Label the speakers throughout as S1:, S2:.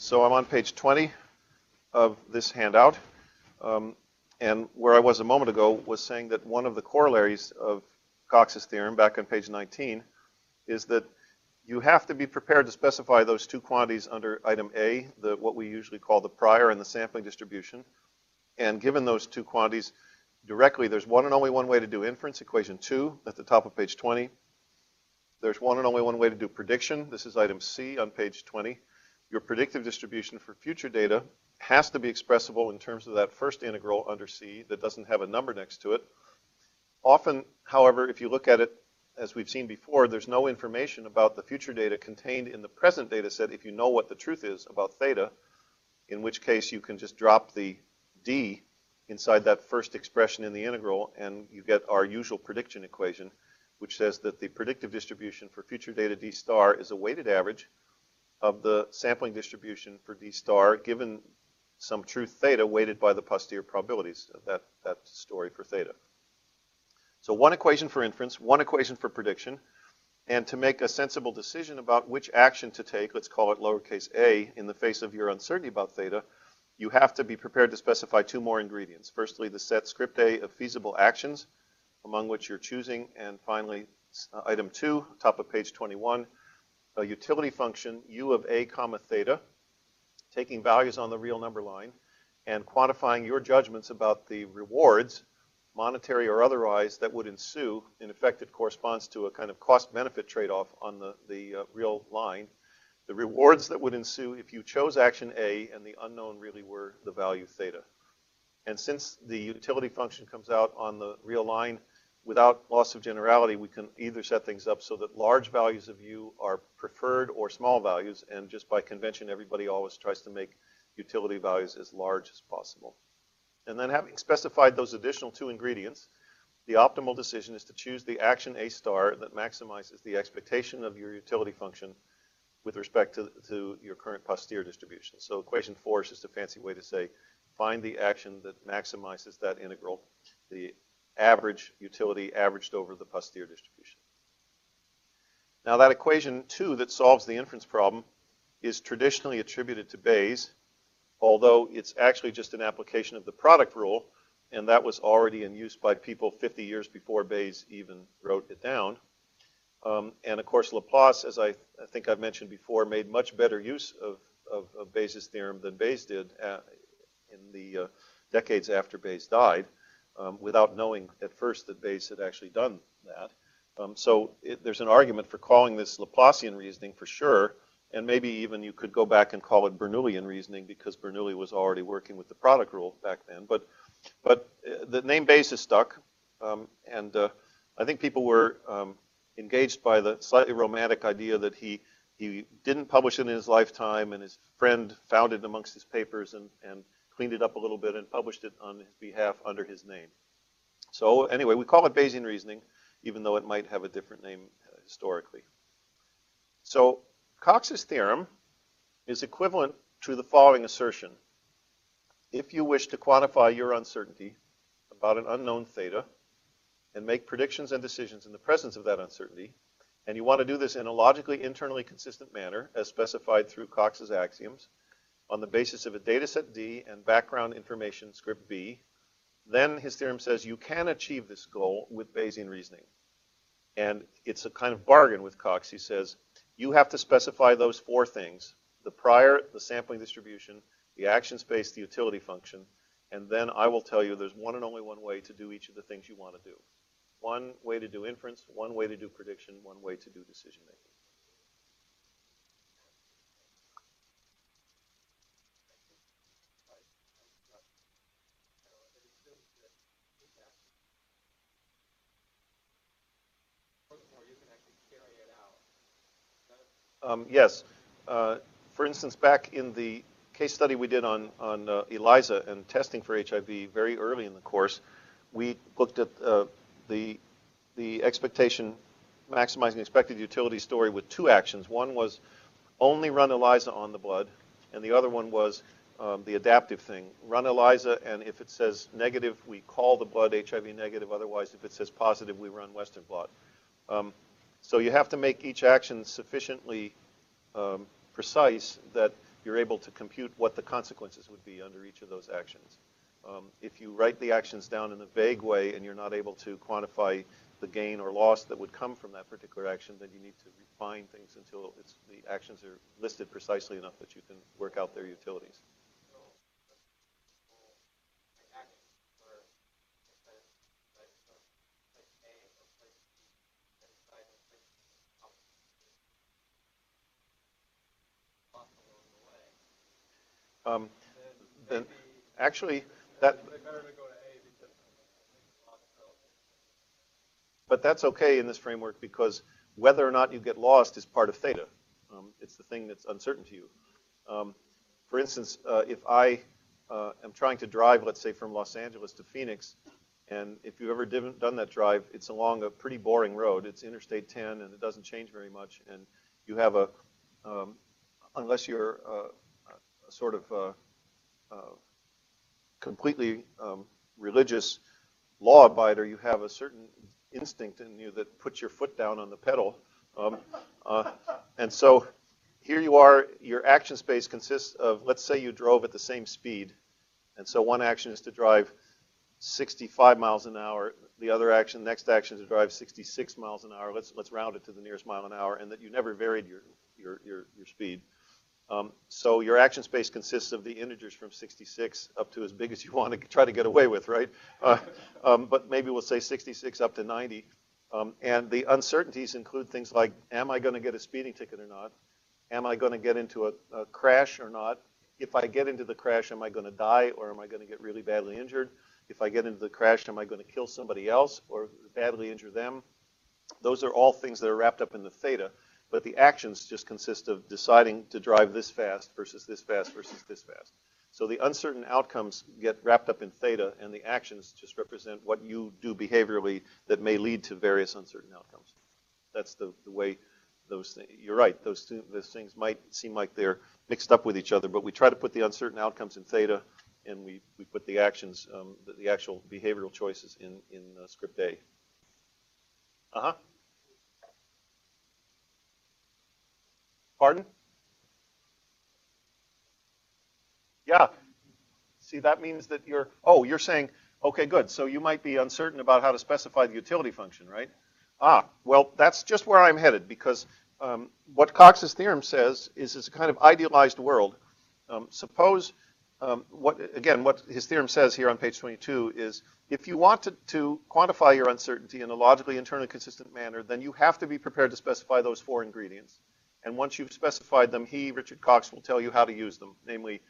S1: So I'm on page 20 of this handout. And where I was a moment ago was saying that one of the corollaries of Cox's theorem back on page 19 is that you have to be prepared to specify those two quantities under item A, what we usually call the prior and the sampling distribution. And given those two quantities directly, there's one and only one way to do inference, equation 2 at the top of page 20. There's one and only one way to do prediction. This is item C on page 20. Your predictive distribution for future data has to be expressible in terms of that first integral under C that doesn't have a number next to it. Often, however, if you look at it, as we've seen before, there's no information about the future data contained in the present data set if you know what the truth is about theta, in which case you can just drop the D inside that first expression in the integral, and you get our usual prediction equation, which says that the predictive distribution for future data D star is a weighted average of the sampling distribution for D star given some truth theta weighted by the posterior probabilities of that story for theta. So one equation for inference, one equation for prediction, and to make a sensible decision about which action to take, let's call it lowercase a, in the face of your uncertainty about theta, you have to be prepared to specify two more ingredients. Firstly, the set script A of feasible actions, among which you're choosing, and finally, item 2, top of page 21, a utility function u of a comma theta, taking values on the real number line, and quantifying your judgments about the rewards, monetary or otherwise, that would ensue. In effect, it corresponds to a kind of cost-benefit trade-off on the real line. The rewards that would ensue if you chose action A and the unknown really were the value theta. And since the utility function comes out on the real line without loss of generality, we can either set things up so that large values of u are preferred or small values, and just by convention, everybody always tries to make utility values as large as possible. And then having specified those additional two ingredients, the optimal decision is to choose the action A star that maximizes the expectation of your utility function with respect to your current posterior distribution. So equation 4 is just a fancy way to say, find the action that maximizes that integral, the average utility averaged over the posterior distribution. Now that equation 2 that solves the inference problem is traditionally attributed to Bayes, although it's actually just an application of the product rule, and that was already in use by people 50 years before Bayes even wrote it down. And of course, Laplace, as I think I've mentioned before, made much better use of Bayes' theorem than Bayes did in the decades after Bayes died, without knowing at first that Bayes had actually done that. So there's an argument for calling this Laplacian reasoning for sure, and maybe even you could go back and call it Bernoullian reasoning because Bernoulli was already working with the product rule back then. But the name Bayes is stuck, and I think people were engaged by the slightly romantic idea that he didn't publish it in his lifetime, and his friend found it amongst his papers and cleaned it up a little bit and published it on his behalf under his name. So anyway, we call it Bayesian reasoning, even though it might have a different name historically. So Cox's theorem is equivalent to the following assertion. If you wish to quantify your uncertainty about an unknown theta and make predictions and decisions in the presence of that uncertainty, and you want to do this in a logically internally consistent manner as specified through Cox's axioms on the basis of a data set D and background information script B, then his theorem says you can achieve this goal with Bayesian reasoning. And it's a kind of bargain with Cox. He says, you have to specify those four things: the prior, the sampling distribution, the action space, the utility function, and then I will tell you there's one and only one way to do each of the things you want to do. One way to do inference, one way to do prediction, one way to do decision making. Yes. For instance, back in the case study we did on ELISA and testing for HIV very early in the course, we looked at the expectation maximizing expected utility story with two actions. One was only run ELISA on the blood, and the other one was the adaptive thing. Run ELISA, and if it says negative, we call the blood HIV negative. Otherwise, if it says positive, we run Western blot. So you have to make each action sufficiently precise that you're able to compute what the consequences would be under each of those actions. If you write the actions down in a vague way and you're not able to quantify the gain or loss that would come from that particular action, then you need to refine things until the actions are listed precisely enough that you can work out their utilities. Then actually, but that's okay in this framework because whether or not you get lost is part of theta. It's the thing that's uncertain to you. For instance, if I am trying to drive, let's say, from Los Angeles to Phoenix, and if you've ever done that drive, it's along a pretty boring road. It's Interstate 10, and it doesn't change very much. And you have unless you're a sort of completely religious law abider, you have a certain instinct in you that puts your foot down on the pedal. And so here you are, your action space consists of, let's say you drove at the same speed. And so one action is to drive 65 miles an hour. The other action, next action is to drive 66 miles an hour. Let's round it to the nearest mile an hour, and that you never varied your speed. So your action space consists of the integers from 66 up to as big as you want to try to get away with, right? But maybe we'll say 66 up to 90. And the uncertainties include things like, am I going to get a speeding ticket or not? Am I going to get into a crash or not? If I get into the crash, am I going to die or am I going to get really badly injured? If I get into the crash, am I going to kill somebody else or badly injure them? Those are all things that are wrapped up in the theta. But the actions just consist of deciding to drive this fast versus this fast versus this fast. So the uncertain outcomes get wrapped up in theta, and the actions just represent what you do behaviorally that may lead to various uncertain outcomes. That's the way those things, you're right, those things might seem like they're mixed up with each other, but we try to put the uncertain outcomes in theta, and we put the actions, the actual behavioral choices in script A. Uh-huh. Pardon? Yeah. See, that means that you're saying, okay, good. So you might be uncertain about how to specify the utility function, right? Well, that's just where I'm headed, because what Cox's theorem says is it's a kind of idealized world. Suppose, what his theorem says here on page 22 is, if you want to quantify your uncertainty in a logically internally consistent manner, then you have to be prepared to specify those four ingredients. And once you've specified them, Richard Cox, will tell you how to use them, namely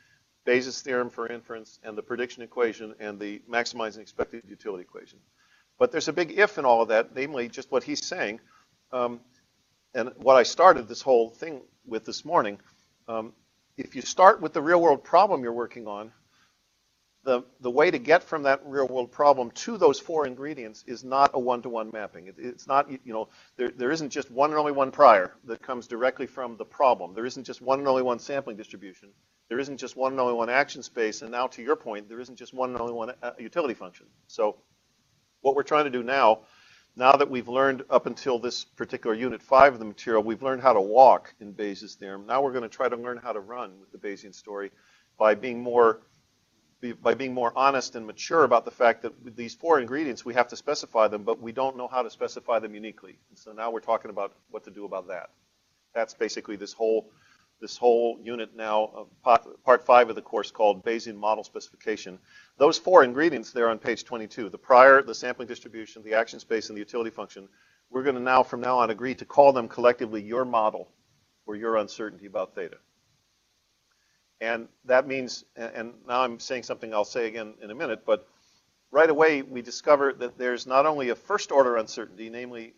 S1: Bayes' theorem for inference and the prediction equation and the maximizing expected utility equation. But there's a big if in all of that, namely just what he's saying. And what I started this whole thing with this morning, if you start with the real world problem you're working on, the way to get from that real world problem to those four ingredients is not a one-to-one mapping. It's not, there isn't just one and only one prior that comes directly from the problem. There isn't just one and only one sampling distribution. There isn't just one and only one action space. And now to your point, there isn't just one and only one utility function. So what we're trying to do now that we've learned up until this particular unit 5 of the material, we've learned how to walk in Bayes' theorem. Now we're going to try to learn how to run with the Bayesian story by being more honest and mature about the fact that with these four ingredients, we have to specify them, but we don't know how to specify them uniquely. And so now we're talking about what to do about that. That's basically this whole unit now of part 5 of the course called Bayesian model specification. Those four ingredients there on page 22, the prior, the sampling distribution, the action space, and the utility function, we're going to from now on agree to call them collectively your model for your uncertainty about theta. And that means, and now I'm saying something I'll say again in a minute, but right away we discover that there's not only a first order uncertainty, namely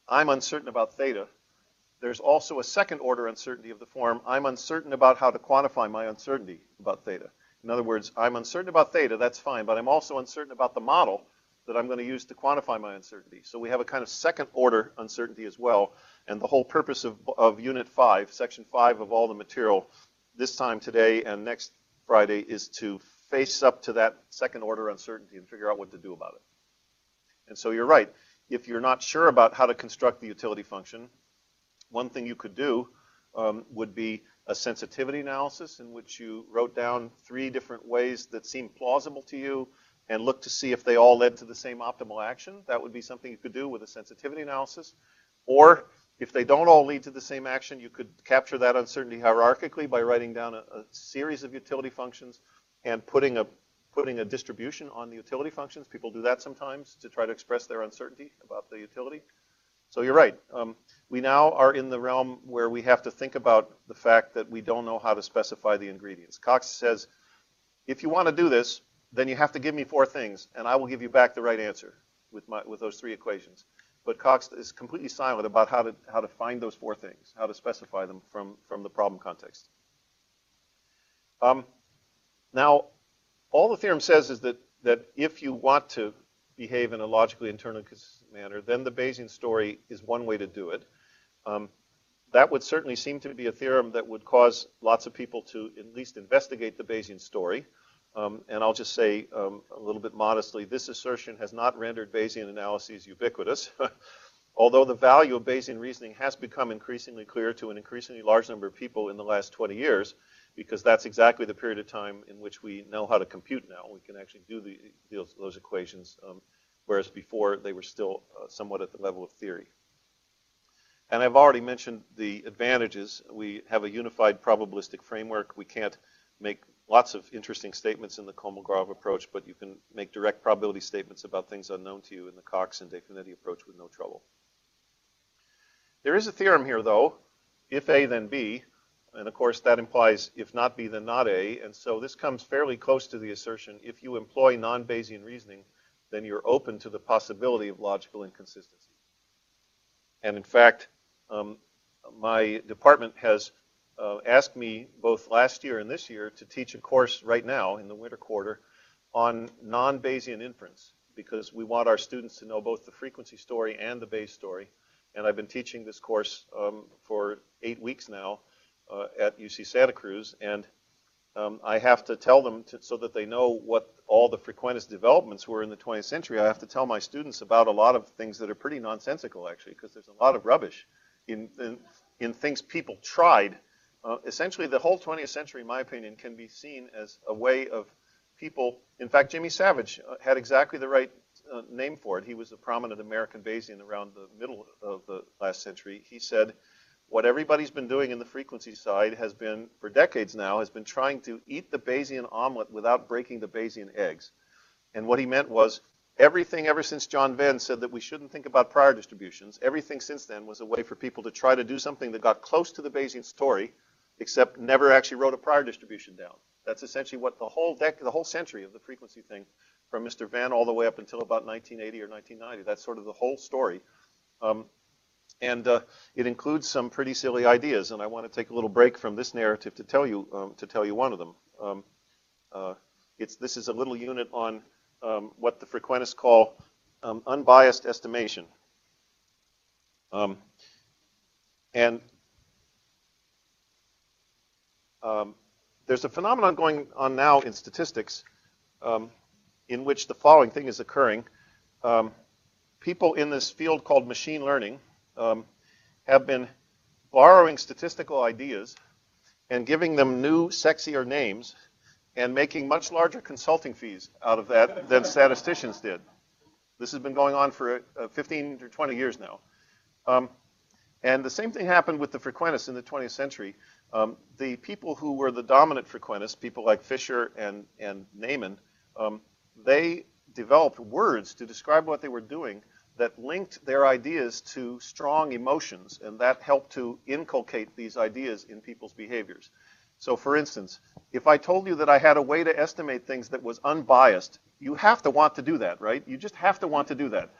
S1: I'm uncertain about theta, there's also a second order uncertainty of the form, I'm uncertain about how to quantify my uncertainty about theta. In other words, I'm uncertain about theta, that's fine, but I'm also uncertain about the model that I'm going to use to quantify my uncertainty. So we have a kind of second order uncertainty as well, and the whole purpose of Unit 5, Section 5 of all the material this time today and next Friday is to face up to that second order uncertainty and figure out what to do about it. And so you're right. If you're not sure about how to construct the utility function, one thing you could do would be a sensitivity analysis in which you wrote down 3 different ways that seemed plausible to you and looked to see if they all led to the same optimal action. That would be something you could do with a sensitivity analysis. Or if they don't all lead to the same action, you could capture that uncertainty hierarchically by writing down a series of utility functions and putting a distribution on the utility functions. People do that sometimes to try to express their uncertainty about the utility. So you're right. We now are in the realm where we have to think about the fact that we don't know how to specify the ingredients. Cox says, if you want to do this, then you have to give me 4 things, and I will give you back the right answer with those 3 equations. But Cox is completely silent about how to find those 4 things, how to specify them from the problem context. Now, all the theorem says is that if you want to behave in a logically internally consistent manner, then the Bayesian story is one way to do it. That would certainly seem to be a theorem that would cause lots of people to at least investigate the Bayesian story. And I'll just say a little bit modestly, this assertion has not rendered Bayesian analyses ubiquitous, although the value of Bayesian reasoning has become increasingly clear to an increasingly large number of people in the last 20 years, because that's exactly the period of time in which we know how to compute now. We can actually do those equations, whereas before they were still somewhat at the level of theory. And I've already mentioned the advantages. We have a unified probabilistic framework. We can't make lots of interesting statements in the Kolmogorov approach, but you can make direct probability statements about things unknown to you in the Cox and De Finetti approach with no trouble. There is a theorem here, though, if A, then B. And of course, that implies if not B, then not A. And so this comes fairly close to the assertion, if you employ non-Bayesian reasoning, then you're open to the possibility of logical inconsistency. And in fact, my department has asked me both last year and this year to teach a course right now in the winter quarter on non-Bayesian inference, because we want our students to know both the frequency story and the Bayes story. And I've been teaching this course for 8 weeks now at UC Santa Cruz, and I have to tell them, so that they know what all the frequentist developments were in the 20th century, I have to tell my students about a lot of things that are pretty nonsensical, actually, because there's a lot of rubbish in things people tried. Essentially, the whole 20th century, in my opinion, can be seen as a way of people. In fact, Jimmy Savage had exactly the right name for it. He was a prominent American Bayesian around the middle of the last century. He said, what everybody's been doing in the frequency side has been, for decades now, has been trying to eat the Bayesian omelet without breaking the Bayesian eggs. And what he meant was, everything ever since John Venn said that we shouldn't think about prior distributions, everything since then was a way for people to try to do something that got close to the Bayesian story, except never actually wrote a prior distribution down. That's essentially what the whole century of the frequency thing, from Mr. Venn all the way up until about 1980 or 1990, that's sort of the whole story. And it includes some pretty silly ideas, and I want to take a little break from this narrative to tell you one of them. This is a little unit on what the frequentists call unbiased estimation. There's a phenomenon going on now in statistics in which the following thing is occurring. People in this field called machine learning have been borrowing statistical ideas and giving them new, sexier names and making much larger consulting fees out of that than statisticians did. This has been going on for 15 or 20 years now. And the same thing happened with the frequentists in the 20th century. The people who were the dominant frequentists, people like Fisher and Neyman, they developed words to describe what they were doing that linked their ideas to strong emotions, and that helped to inculcate these ideas in people's behaviors. So for instance, if I told you that I had a way to estimate things that was unbiased, you have to want to do that, right? You just have to want to do that.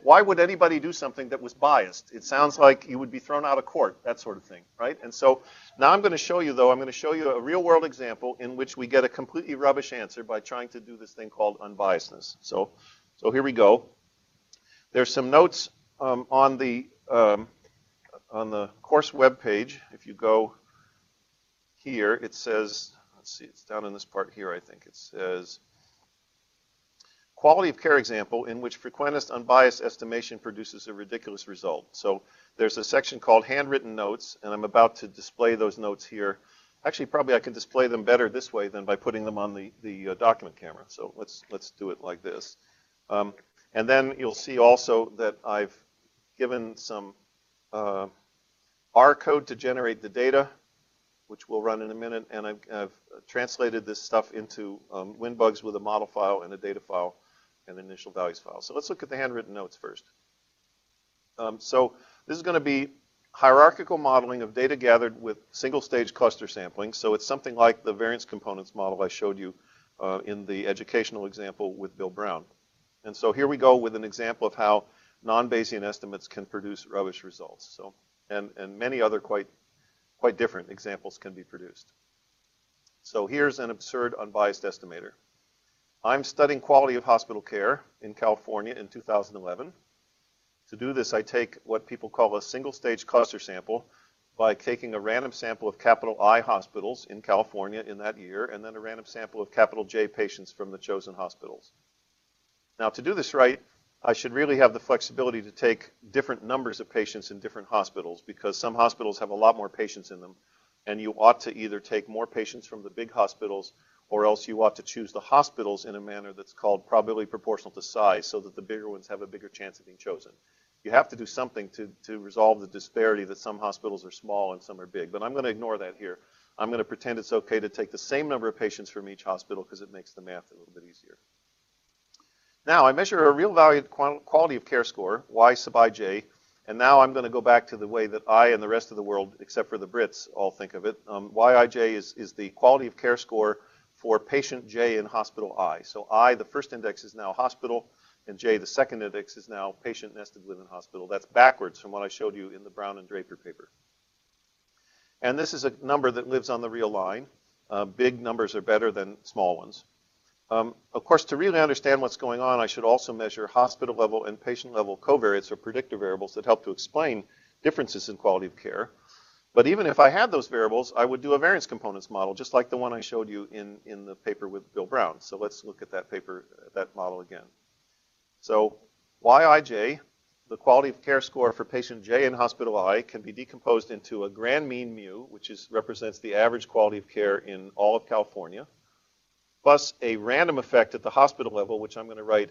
S1: Why would anybody do something that was biased? It sounds like you would be thrown out of court, that sort of thing, right? And so now I'm going to show you, though, I'm going to show you a real-world example in which we get a completely rubbish answer by trying to do this thing called unbiasedness. So here we go. There's some notes on the course web page. If you go here, it says, let's see, it's down in this part here, I think. It says, quality of care example in which frequentist unbiased estimation produces a ridiculous result. So there's a section called handwritten notes, and I'm about to display those notes here. Actually, probably I can display them better this way than by putting them on the document camera. So let's do it like this. And then you'll see also that I've given some R code to generate the data, which we'll run in a minute, and I've translated this stuff into WinBugs with a model file and a data file and an initial values file. So let's look at the handwritten notes first. So this is going to be hierarchical modeling of data gathered with single-stage cluster sampling. So it's something like the variance components model I showed you in the educational example with Bill Brown. And so here we go with an example of how non-Bayesian estimates can produce rubbish results. So, and many other quite different examples can be produced. So here's an absurd unbiased estimator. I'm studying quality of hospital care in California in 2011. To do this, I take what people call a single-stage cluster sample by taking a random sample of capital I hospitals in California in that year, and then a random sample of capital J patients from the chosen hospitals. Now, to do this right, I should really have the flexibility to take different numbers of patients in different hospitals, because some hospitals have a lot more patients in them, and you ought to either take more patients from the big hospitals, or else you ought to choose the hospitals in a manner that's called probability proportional to size, so that the bigger ones have a bigger chance of being chosen. You have to do something to resolve the disparity that some hospitals are small and some are big, but I'm going to ignore that here. I'm going to pretend it's okay to take the same number of patients from each hospital because it makes the math a little bit easier. Now, I measure a real valued quality of care score, Y sub ij, and now I'm going to go back to the way that I and the rest of the world, except for the Brits, all think of it. Yij is the quality of care score for patient J in hospital I. So I, the first index, is now hospital, and J, the second index, is now patient nested within hospital. That's backwards from what I showed you in the Brown and Draper paper. And this is a number that lives on the real line. Big numbers are better than small ones. Of course, to really understand what's going on, I should also measure hospital level and patient level covariates or predictor variables that help to explain differences in quality of care. But even if I had those variables, I would do a variance components model, just like the one I showed you in the paper with Bill Brown. So let's look at that paper, that model again. So Yij, the quality of care score for patient J in hospital I, can be decomposed into a grand mean mu, which represents the average quality of care in all of California, plus a random effect at the hospital level, which I'm going to write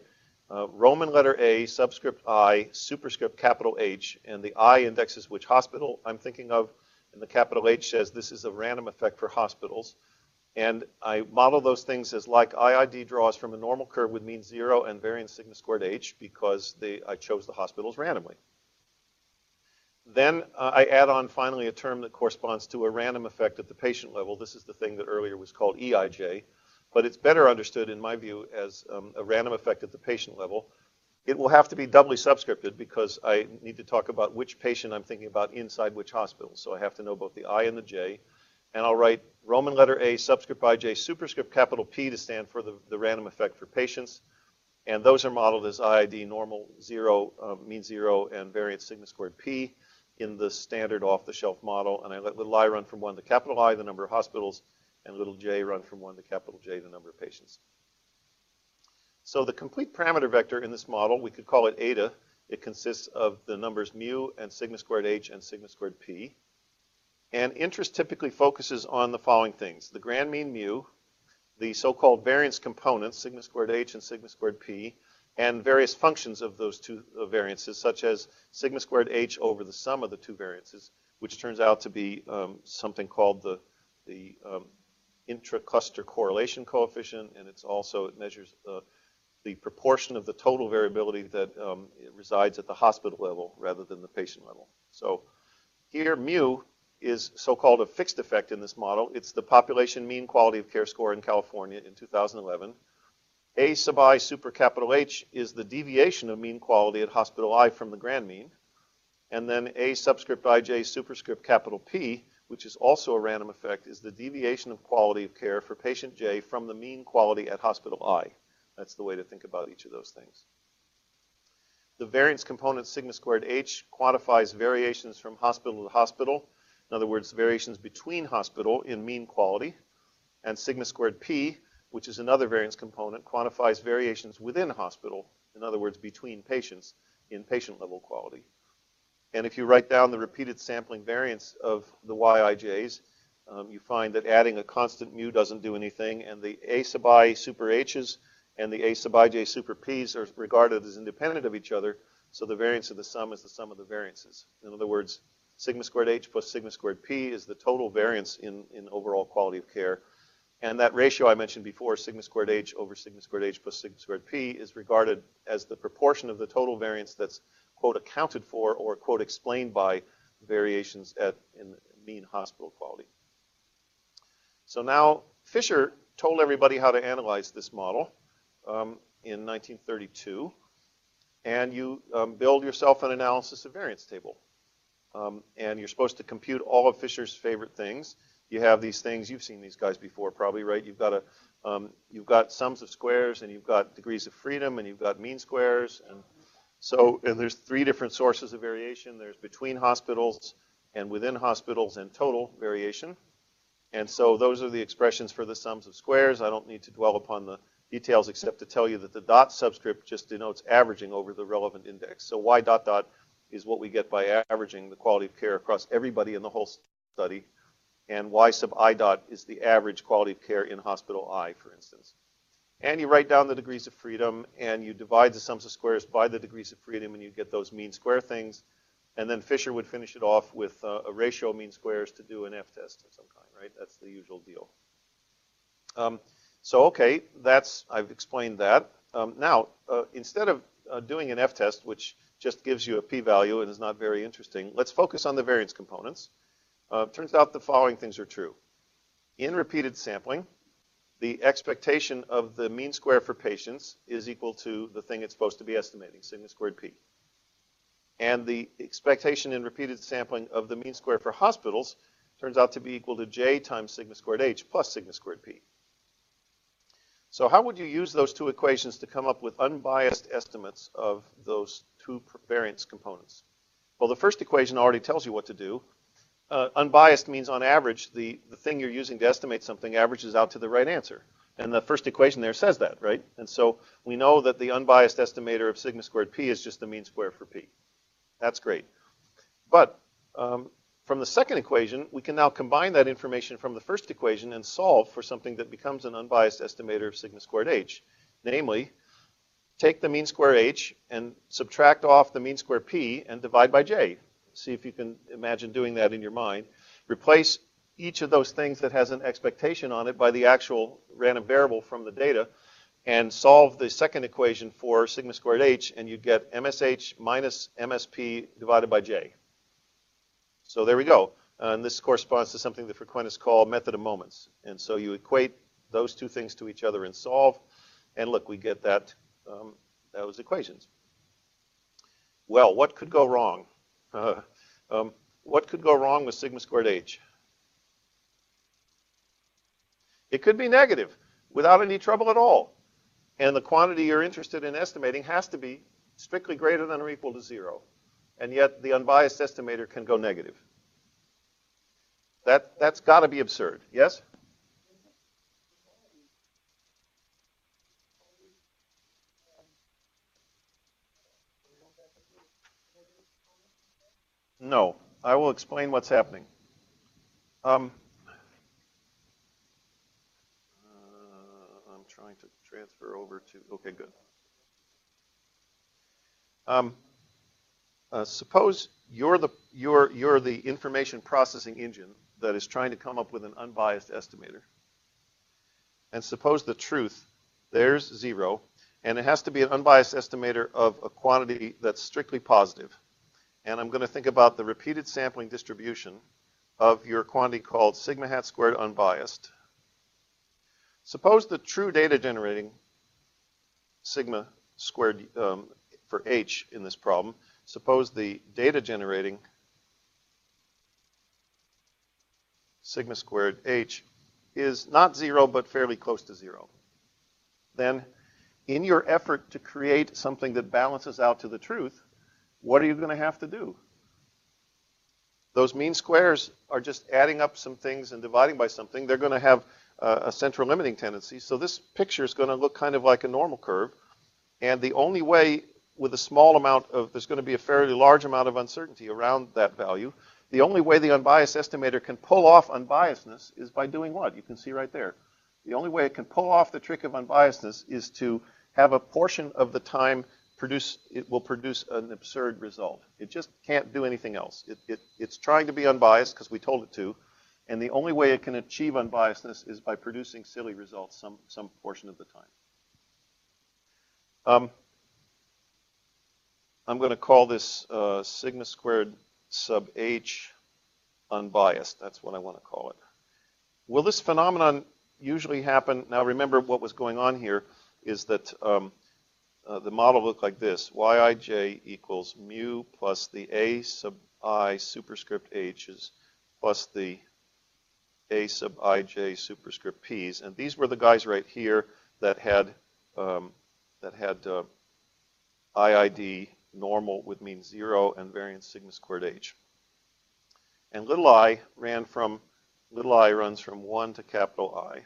S1: Roman letter A, subscript I, superscript capital H, and the I indexes which hospital I'm thinking of, and the capital H says this is a random effect for hospitals. And I model those things as like IID draws from a normal curve with mean 0 and variance sigma squared H because I chose the hospitals randomly. Then I add on finally a term that corresponds to a random effect at the patient level. This is the thing that earlier was called EIJ, but it's better understood in my view as a random effect at the patient level. It will have to be doubly subscripted because I need to talk about which patient I'm thinking about inside which hospital. So I have to know both the I and the J. And I'll write Roman letter A, subscript ij, superscript capital P to stand for the random effect for patients. And those are modeled as IID normal 0, mean 0, and variance sigma squared P in the standard off-the-shelf model. And I let little I run from 1 to capital I, the number of hospitals, and little j run from 1 to capital J, the number of patients. So the complete parameter vector in this model, we could call it eta. It consists of the numbers mu and sigma squared H and sigma squared P. And interest typically focuses on the following things: the grand mean mu, the so-called variance components, sigma squared H and sigma squared P, and various functions of those two variances, such as sigma squared H over the sum of the two variances, which turns out to be something called the intra-cluster correlation coefficient, and it measures the proportion of the total variability that resides at the hospital level rather than the patient level. So here, mu is so-called a fixed effect in this model. It's the population mean quality of care score in California in 2011. A sub I super capital H is the deviation of mean quality at hospital I from the grand mean. And then A subscript ij superscript capital P, which is also a random effect, is the deviation of quality of care for patient J from the mean quality at hospital I. That's the way to think about each of those things. The variance component sigma squared H quantifies variations from hospital to hospital. In other words, variations between hospital in mean quality. And sigma squared P which is another variance component, quantifies variations within hospital, in other words, between patients, in patient-level quality. And if you write down the repeated sampling variance of the Yij's, you find that adding a constant mu doesn't do anything, and the A sub I super H's and the A sub ij super P's are regarded as independent of each other, so the variance of the sum is the sum of the variances. In other words, sigma squared H plus sigma squared P is the total variance in overall quality of care. And that ratio I mentioned before, sigma squared H over sigma squared H plus sigma squared P, is regarded as the proportion of the total variance that's, quote, accounted for or, quote, explained by variations in mean hospital quality. So now Fisher told everybody how to analyze this model in 1932, and you build yourself an analysis of variance table. And you're supposed to compute all of Fisher's favorite things. You have these things, you've seen these guys before probably, right? You've got sums of squares, and you've got degrees of freedom, and you've got mean squares, and there's three different sources of variation. There's between hospitals and within hospitals and total variation. And so those are the expressions for the sums of squares. I don't need to dwell upon the details except to tell you that the dot subscript just denotes averaging over the relevant index. So y dot dot is what we get by averaging the quality of care across everybody in the whole study. And y sub I dot is the average quality of care in hospital I, for instance. And you write down the degrees of freedom, and you divide the sums of squares by the degrees of freedom, and you get those mean square things. And then Fisher would finish it off with a ratio of mean squares to do an F-test of some kind, right? That's the usual deal. So, okay, I've explained that. Now, instead of doing an F-test, which just gives you a p-value and is not very interesting, let's focus on the variance components. Turns out the following things are true. In repeated sampling, the expectation of the mean square for patients is equal to the thing it's supposed to be estimating, sigma squared p. And the expectation in repeated sampling of the mean square for hospitals turns out to be equal to j times sigma squared h plus sigma squared p. So how would you use those two equations to come up with unbiased estimates of those two variance components? Well, the first equation already tells you what to do. Unbiased means on average, the thing you're using to estimate something averages out to the right answer. And the first equation there says that, right? And so we know that the unbiased estimator of sigma squared p is just the mean square for p. That's great. But from the second equation, we can now combine that information from the first equation and solve for something that becomes an unbiased estimator of sigma squared h. Namely, take the mean square h and subtract off the mean square p and divide by j. See if you can imagine doing that in your mind. Replace each of those things that has an expectation on it by the actual random variable from the data, and solve the second equation for sigma squared h, and you get MSH minus MSP divided by j. So there we go. And this corresponds to something the frequentists call method of moments. And so you equate those two things to each other and solve, and look, we get those equations. Well, what could go wrong? What could go wrong with sigma squared h? It could be negative without any trouble at all. And the quantity you're interested in estimating has to be strictly greater than or equal to 0. And yet the unbiased estimator can go negative. That's got to be absurd, yes? No, I will explain what's happening. I'm trying to transfer over to, okay, good. Suppose you're the information processing engine that is trying to come up with an unbiased estimator. And suppose the truth, there's 0, and it has to be an unbiased estimator of a quantity that's strictly positive. And I'm going to think about the repeated sampling distribution of your quantity called sigma hat squared unbiased. Suppose the true data generating sigma squared for h in this problem, suppose the data generating sigma squared h is not 0 but fairly close to 0. Then in your effort to create something that balances out to the truth, what are you going to have to do? Those mean squares are just adding up some things and dividing by something. They're going to have a central limiting tendency. So this picture is going to look kind of like a normal curve. And the only way with a small amount of, there's going to be a fairly large amount of uncertainty around that value. The only way the unbiased estimator can pull off unbiasedness is by doing what? You can see right there. The only way it can pull off the trick of unbiasedness is to have a portion of the time it will produce an absurd result. It just can't do anything else. It's trying to be unbiased because we told it to, and the only way it can achieve unbiasedness is by producing silly results some portion of the time. I'm going to call this sigma squared sub h unbiased. That's what I want to call it. Will this phenomenon usually happen? Now remember what was going on here is that the model looked like this. Yij equals mu plus the a sub I superscript h's plus the a sub ij superscript p's. And these were the guys right here that had IID normal with mean 0 and variance sigma squared h. And little I runs from 1 to capital I.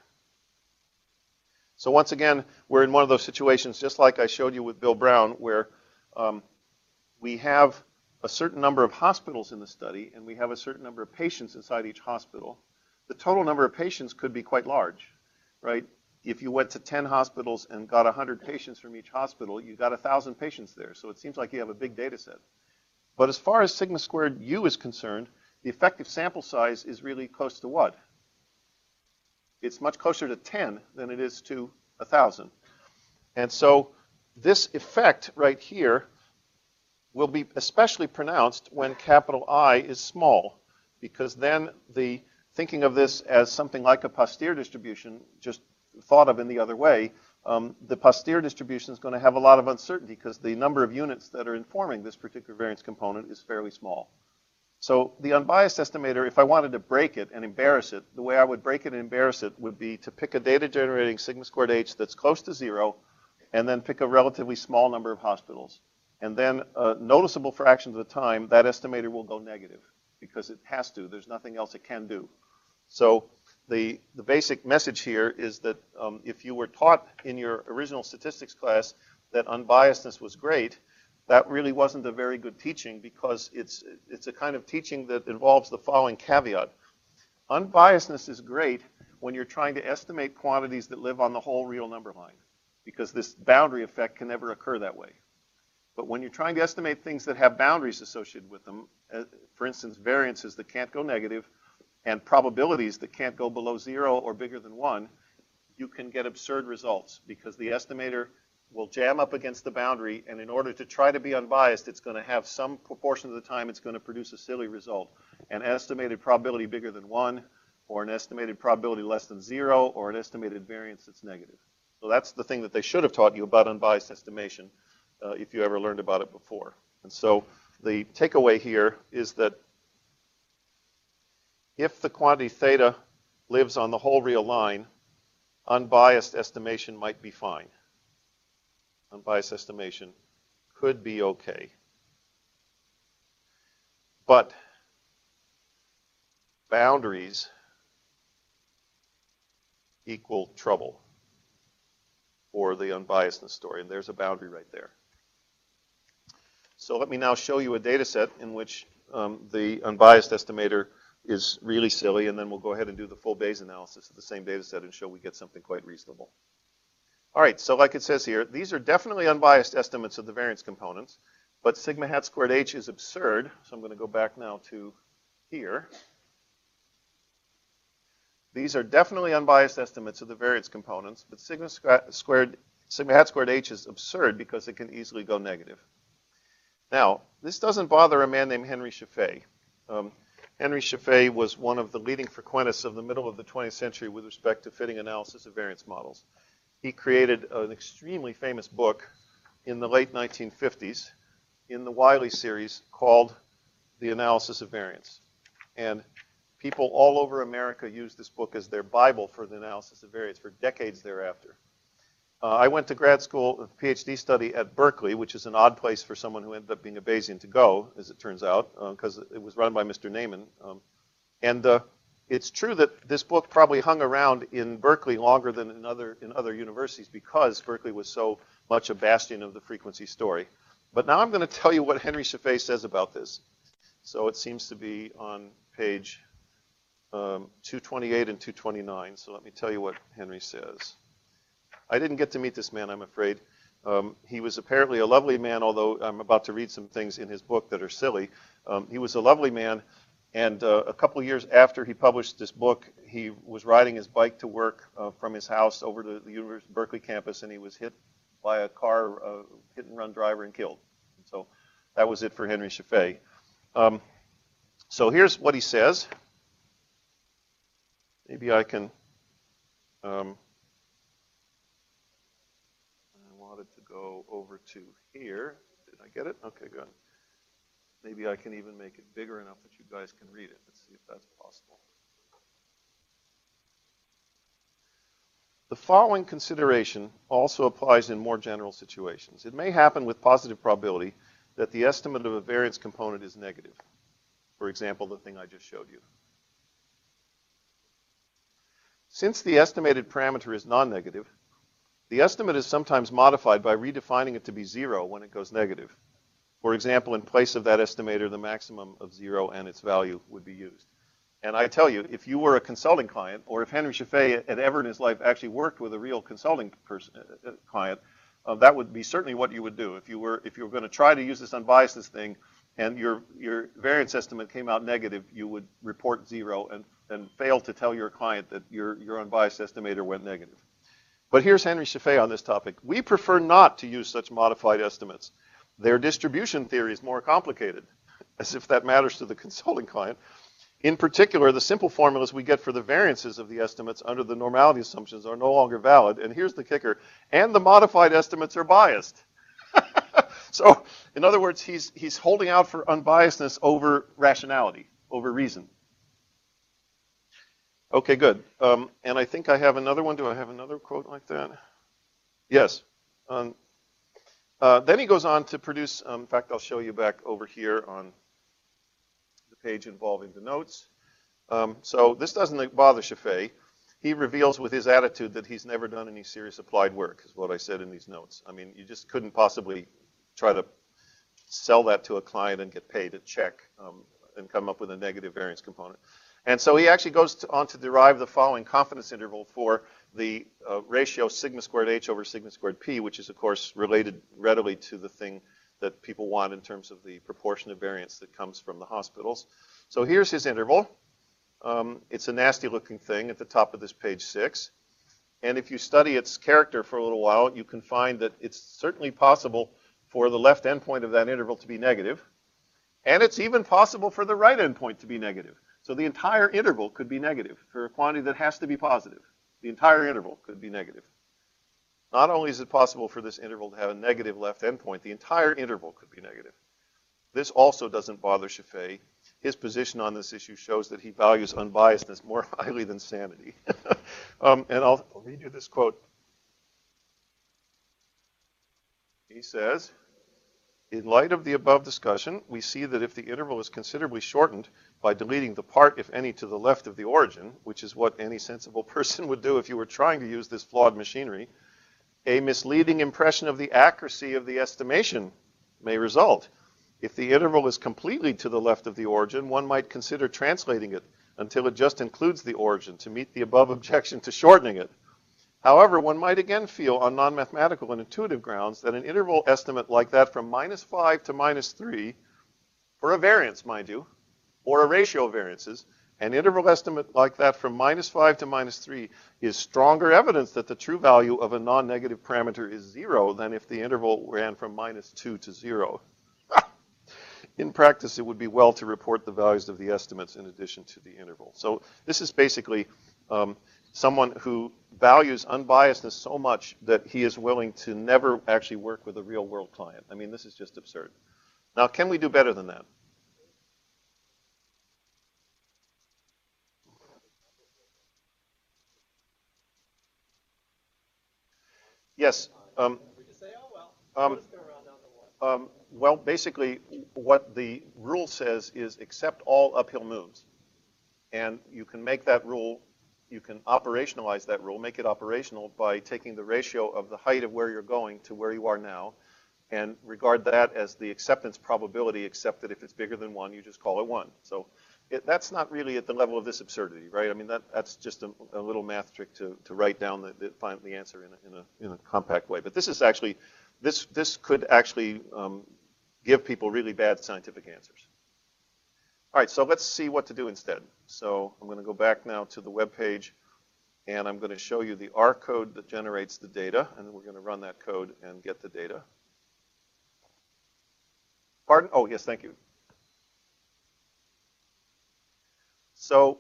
S1: So once again, we're in one of those situations, just like I showed you with Bill Brown, where we have a certain number of hospitals in the study, and we have a certain number of patients inside each hospital. The total number of patients could be quite large, right? If you went to 10 hospitals and got 100 patients from each hospital, you got 1,000 patients there. So it seems like you have a big data set. But as far as sigma squared u is concerned, the effective sample size is really close to what? It's much closer to 10 than it is to 1,000. And so this effect right here will be especially pronounced when capital I is small, because then thinking of this as something like a Pasteur distribution, just thought of in the other way, the Pasteur distribution is going to have a lot of uncertainty because the number of units that are informing this particular variance component is fairly small. So the unbiased estimator, if I wanted to break it and embarrass it, the way I would break it and embarrass it would be to pick a data generating sigma squared h that's close to 0, and then pick a relatively small number of hospitals. And then a noticeable fraction of the time, that estimator will go negative because it has to. There's nothing else it can do. So the basic message here is that if you were taught in your original statistics class that unbiasedness was great, that really wasn't a very good teaching because it's a kind of teaching that involves the following caveat. Unbiasedness is great when you're trying to estimate quantities that live on the whole real number line, because this boundary effect can never occur that way. But when you're trying to estimate things that have boundaries associated with them, for instance, variances that can't go negative and probabilities that can't go below 0 or bigger than 1, you can get absurd results because the estimator will jam up against the boundary, and in order to try to be unbiased, it's going to have some proportion of the time it's going to produce a silly result. An estimated probability bigger than 1, or an estimated probability less than 0, or an estimated variance that's negative. So that's the thing that they should have taught you about unbiased estimation if you ever learned about it before. And so the takeaway here is that if the quantity theta lives on the whole real line, unbiased estimation might be fine. Unbiased estimation could be okay. But boundaries equal trouble for the unbiasedness story, and there's a boundary right there. So let me now show you a data set in which the unbiased estimator is really silly, and then we'll go ahead and do the full Bayes analysis of the same data set and show we get something quite reasonable. All right, so like it says here, these are definitely unbiased estimates of the variance components, but sigma hat squared h is absurd. So I'm going to go back now to here. These are definitely unbiased estimates of the variance components, but sigma hat squared h is absurd because it can easily go negative. Now, this doesn't bother a man named Henry Chaffee. Henry Chaffee was one of the leading frequentists of the middle of the 20th century with respect to fitting analysis of variance models. He created an extremely famous book in the late 1950s in the Wiley series called The Analysis of Variance. And people all over America used this book as their Bible for the analysis of variance for decades thereafter. I went to grad school, a PhD study at Berkeley, which is an odd place for someone who ended up being a Bayesian to go, as it turns out, because it was run by Mr. Neyman. It's true that this book probably hung around in Berkeley longer than in other universities because Berkeley was so much a bastion of the frequency story. But now I'm going to tell you what Henry Chaffee says about this. So it seems to be on page 228 and 229. So let me tell you what Henry says. I didn't get to meet this man, I'm afraid. He was apparently a lovely man, although I'm about to read some things in his book that are silly. He was a lovely man, and a couple of years after he published this book, he was riding his bike to work from his house over to the University of Berkeley campus, and he was hit by a car, hit-and-run driver, and killed. So that was it for Henry Chaffee. So here's what he says. Maybe I can... I wanted to go over to here. Did I get it? Okay, good. Maybe I can even make it bigger enough that you guys can read it. Let's see if that's possible. The following consideration also applies in more general situations. It may happen with positive probability that the estimate of a variance component is negative. For example, the thing I just showed you. Since the estimated parameter is non-negative, the estimate is sometimes modified by redefining it to be 0 when it goes negative. For example, in place of that estimator, the maximum of 0 and its value would be used. And I tell you, if you were a consulting client, or if Henry Chaffee had ever in his life actually worked with a real consulting client, that would be certainly what you would do. If you were going to try to use this unbiasedness thing, and your variance estimate came out negative, you would report 0 and fail to tell your client that your unbiased estimator went negative. But here's Henry Chaffee on this topic. We prefer not to use such modified estimates. Their distribution theory is more complicated, as if that matters to the consulting client. In particular, the simple formulas we get for the variances of the estimates under the normality assumptions are no longer valid. And here's the kicker. And the modified estimates are biased. So, in other words, he's holding out for unbiasedness over rationality, over reason. Okay, good. And I think I have another one. Do I have another quote like that? Yes. Then he goes on to produce, in fact, I'll show you back over here on the page involving the notes. So this doesn't bother Chaffee. He reveals with his attitude that he's never done any serious applied work, is what I said in these notes. I mean, you just couldn't possibly try to sell that to a client and get paid a check and come up with a negative variance component. And so he actually goes on to derive the following confidence interval for the ratio sigma squared h over sigma squared p, which is, of course, related readily to the thing that people want in terms of the proportion of variance that comes from the hospitals. So here's his interval. It's a nasty-looking thing at the top of this page 6. And if you study its character for a little while, you can find that it's certainly possible for the left endpoint of that interval to be negative. And it's even possible for the right endpoint to be negative. So the entire interval could be negative for a quantity that has to be positive. The entire interval could be negative. Not only is it possible for this interval to have a negative left endpoint, the entire interval could be negative. This also doesn't bother Chaffee. His position on this issue shows that he values unbiasedness more highly than sanity. And I'll read you this quote. He says, in light of the above discussion, we see that if the interval is considerably shortened by deleting the part, if any, to the left of the origin, which is what any sensible person would do if you were trying to use this flawed machinery, a misleading impression of the accuracy of the estimation may result. If the interval is completely to the left of the origin, one might consider translating it until it just includes the origin to meet the above objection to shortening it. However, one might again feel on non-mathematical and intuitive grounds that an interval estimate like that from -5 to -3, for a variance, mind you, or a ratio of variances, an interval estimate like that from -5 to -3 is stronger evidence that the true value of a non-negative parameter is 0 than if the interval ran from -2 to 0. In practice, it would be well to report the values of the estimates in addition to the interval. So this is basically someone who values unbiasedness so much that he is willing to never actually work with a real-world client. I mean, this is just absurd. Now, can we do better than that? Yes. Well, basically, what the rule says is accept all uphill moves. And you can make that rule, you can operationalize that rule, make it operational by taking the ratio of the height of where you're going to where you are now, and regard that as the acceptance probability, except that if it's bigger than 1, you just call it 1. So that's not really at the level of this absurdity, right? I mean, that's just a little math trick to write down find the answer in a compact way. But this is actually, this could actually give people really bad scientific answers. All right, so let's see what to do instead. So I'm going to go back now to the web page, and I'm going to show you the R code that generates the data, and we're going to run that code and get the data. Pardon? Oh, yes, thank you. So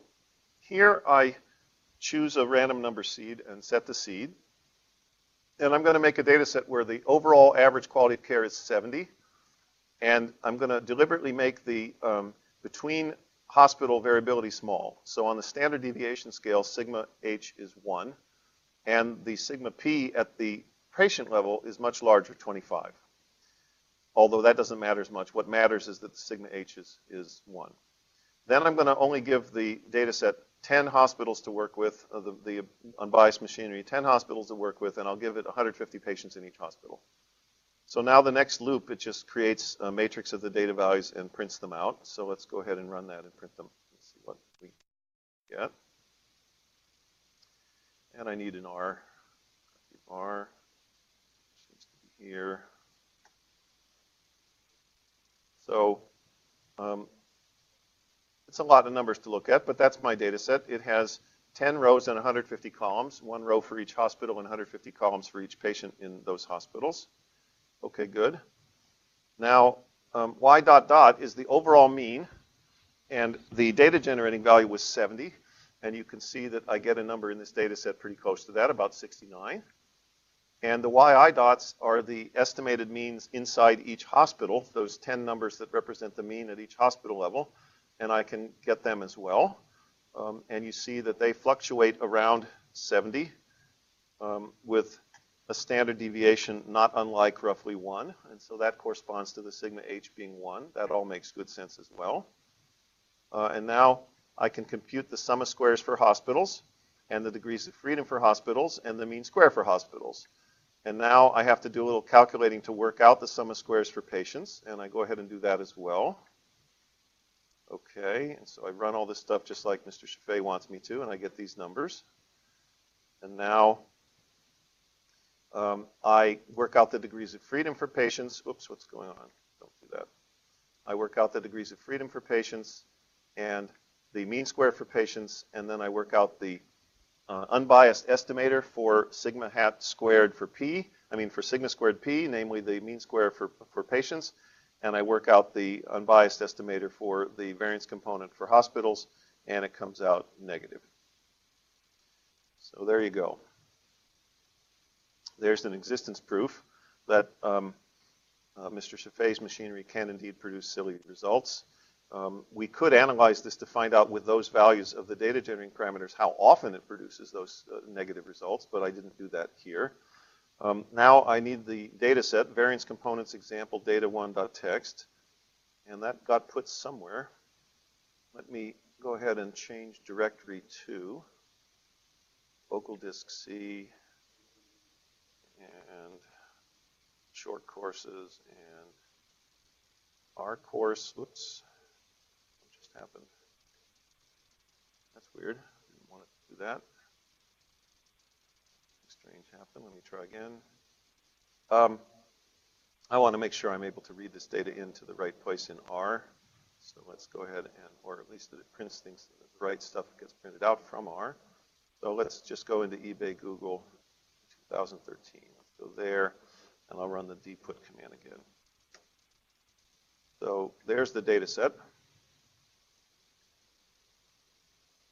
S1: here I choose a random number seed and set the seed. And I'm going to make a data set where the overall average quality of care is 70. And I'm going to deliberately make the between hospital variability small. So on the standard deviation scale, sigma h is 1. And the sigma p at the patient level is much larger, 25. Although that doesn't matter as much. What matters is that the sigma h is 1. Then I'm going to only give the data set 10 hospitals to work with, the unbiased machinery, 10 hospitals to work with, and I'll give it 150 patients in each hospital. So now the next loop, it just creates a matrix of the data values and prints them out. So let's go ahead and run that and print them. Let's see what we get. And I need an R. R seems to be here. So it's a lot of numbers to look at, but that's my data set. It has 10 rows and 150 columns, 1 row for each hospital and 150 columns for each patient in those hospitals. Okay, good. Now, y dot dot is the overall mean, and the data generating value was 70, and you can see that I get a number in this data set pretty close to that, about 69. And the yi dots are the estimated means inside each hospital, those 10 numbers that represent the mean at each hospital level, and I can get them as well. And you see that they fluctuate around 70 with a standard deviation not unlike roughly 1. And so that corresponds to the sigma h being 1. That all makes good sense as well. And now I can compute the sum of squares for hospitals and the degrees of freedom for hospitals and the mean square for hospitals. And now I have to do a little calculating to work out the sum of squares for patients. And I go ahead and do that as well. Okay, and so I run all this stuff just like Mr. Chaffee wants me to, and I get these numbers. And now I work out the degrees of freedom for patients. Oops, what's going on? Don't do that. I work out the degrees of freedom for patients and the mean square for patients, and then I work out the unbiased estimator for sigma hat squared for p, for sigma squared p, namely the mean square for patients, and I work out the unbiased estimator for the variance component for hospitals, and it comes out negative. So there you go. There's an existence proof that Mr. Chaffee's machinery can indeed produce silly results. We could analyze this to find out with those values of the data generating parameters how often it produces those negative results, but I didn't do that here. Now I need the data set, variance components example data1.txt, and that got put somewhere. Let me go ahead and change directory to local disk C and short courses and our course. Whoops, what just happened? That's weird. Didn't want it to do that. Strange happened. Let me try again. I want to make sure I'm able to read this data into the right place in R. So let's go ahead and, or at least that it prints things, the right stuff gets printed out from R. So let's just go into eBay Google 2013. Let's go there, and I'll run the dput command again. So there's the data set.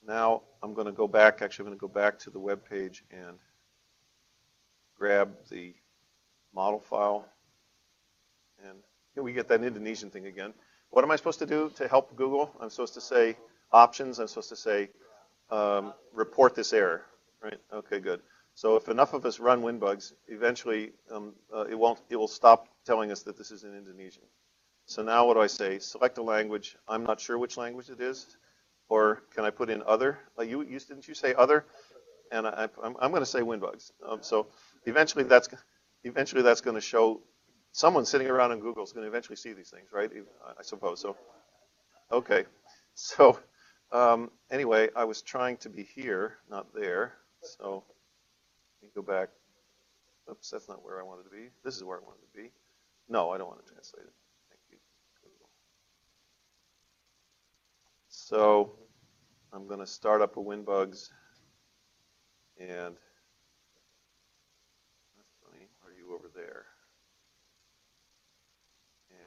S1: Now I'm going to go back, actually I'm going to go back to the web page and grab the model file. And here we get that Indonesian thing again. What am I supposed to do to help Google? I'm supposed to say options. I'm supposed to say report this error, right? Okay, good. So if enough of us run WinBugs, eventually it will stop telling us that this is in Indonesian. So now what do I say? Select a language. I'm not sure which language it is. Or can I put in other? Like didn't you say other? And I'm going to say WinBugs. So eventually that's going to show someone sitting around in Google is going to eventually see these things, right? I suppose so. Okay. So anyway, I was trying to be here, not there. So let me go back. Oops, that's not where I wanted to be. This is where I wanted to be. No, I don't want to translate it. Thank you, Google. So I'm going to start up a WinBugs, and that's funny. Are you over there?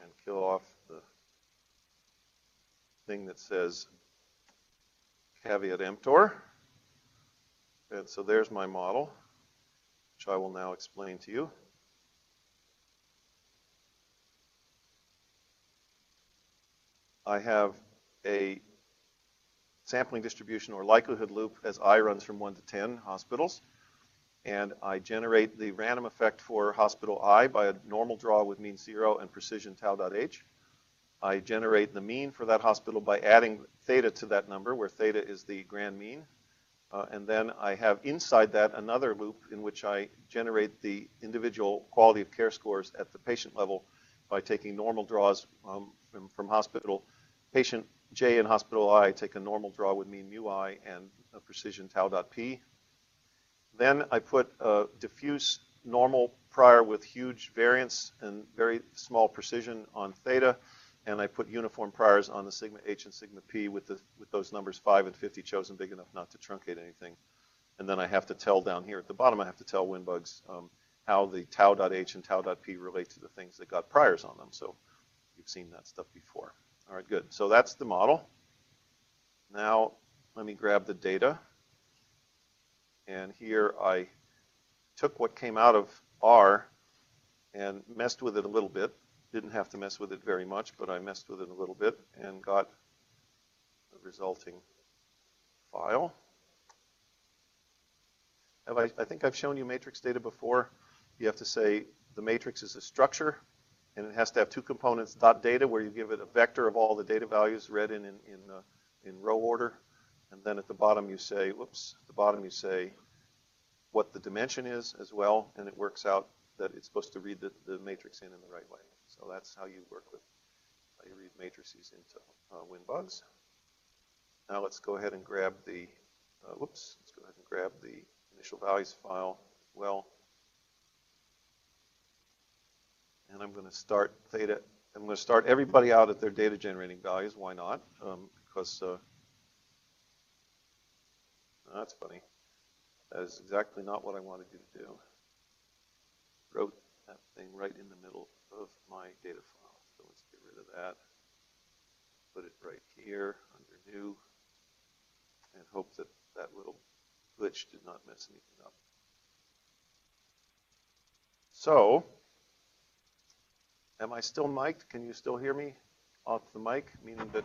S1: And kill off the thing that says caveat emptor. And so there's my model, which I will now explain to you. I have a sampling distribution or likelihood loop as I runs from 1 to 10 hospitals. And I generate the random effect for hospital I by a normal draw with mean 0 and precision tau.h. I generate the mean for that hospital by adding theta to that number, where theta is the grand mean. And then I have inside that another loop in which I generate the individual quality of care scores at the patient level by taking normal draws from hospital. Patient J in hospital I take a normal draw with mean mu I and a precision tau.p. Then I put a diffuse normal prior with huge variance and very small precision on theta, and I put uniform priors on the sigma h and sigma p with those numbers 5 and 50 chosen big enough not to truncate anything. And then I have to tell down here at the bottom, I have to tell WinBugs how the tau.h and tau.p relate to the things that got priors on them. So you've seen that stuff before. All right, good. So that's the model. Now let me grab the data. And here I took what came out of R and messed with it a little bit. Didn't have to mess with it very much, but I messed with it a little bit and got the resulting file. I think I've shown you matrix data before. You have to say the matrix is a structure, and it has to have two components, .data, where you give it a vector of all the data values read in row order. And then at the bottom you say, what the dimension is as well, and it works out that it's supposed to read the matrix in the right way. So that's how you work with, how you read matrices into WinBugs. Now let's go ahead and grab the, initial values file as well. And I'm going to start theta. I'm going to start everybody out at their data generating values. Why not? Because that's funny. That is exactly not what I wanted you to do. Wrote that thing right in the middle of my data file. So let's get rid of that. Put it right here under new and hope that that little glitch did not mess anything up. So, am I still mic'd? Can you still hear me off the mic? Meaning that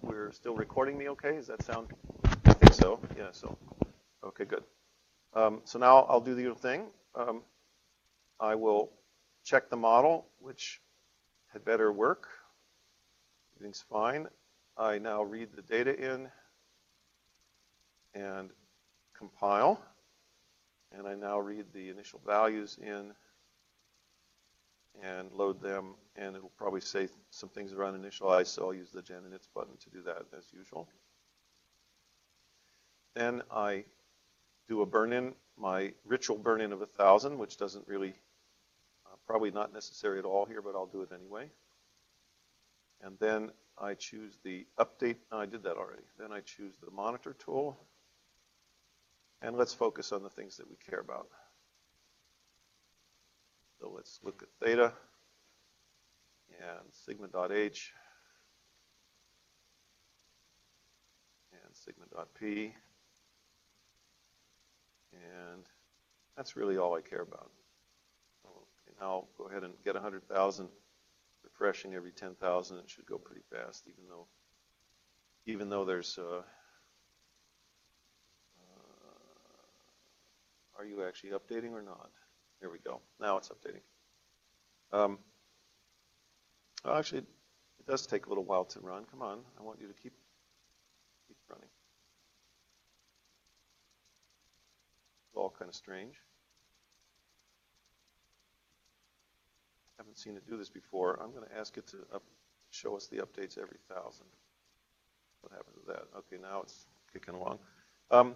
S1: we're still recording me okay? Does that sound? I think so. Yeah, so. Okay, good. So now I'll do the other thing. I will check the model, which had better work. Everything's fine. I now read the data in and compile. And I now read the initial values in and load them. And it'll probably say some things around initialize, so I'll use the gen inits button to do that as usual. Then I do a burn-in, my ritual burn-in of 1,000, which doesn't really, probably not necessary at all here, but I'll do it anyway. And then I choose the update. No, I did that already. Then I choose the monitor tool. And let's focus on the things that we care about. So let's look at theta and sigma.h and sigma.p. And that's really all I care about. Okay, now I'll go ahead and get 100,000. Refreshing every 10,000. It should go pretty fast, even though there's. Are you actually updating or not? There we go. Now it's updating. Actually, it does take a little while to run. Come on, I want you to keep all kind of strange. Haven't seen it do this before. I'm going to ask it to show us the updates every 1,000. What happened to that? Okay, now it's kicking along.